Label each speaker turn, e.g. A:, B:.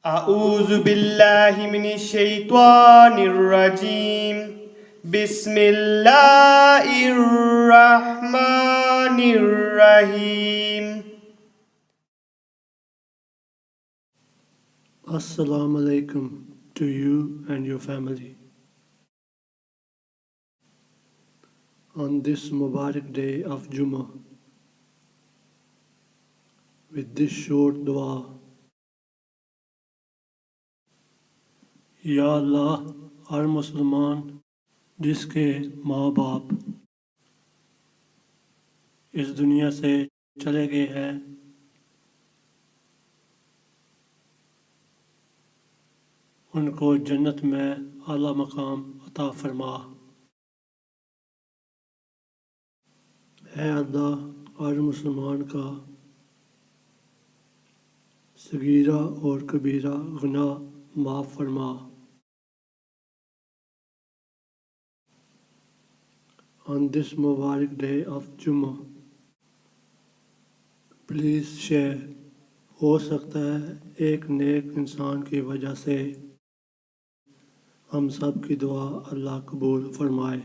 A: اعوذ باللہ من الشیطان الرجیم بسم اللہ الرحمن الرحیم.
B: Assalamualaikum to you and your family. On this Mubarak day of Jummah, with this short dua, یا اللہ ہر مسلمان جس کے ماں باپ اس دنیا سے چلے گئے ہیں ان کو جنت میں اعلیٰ مقام عطا فرما. اے اللہ ہر مسلمان کا صغیرہ اور کبیرہ گناہ معاف فرما. On this Mubarak day of Jummah, please share. ہو سکتا ہے ایک نیک انسان کی وجہ سے ہم سب کی دعا اللہ قبول فرمائے.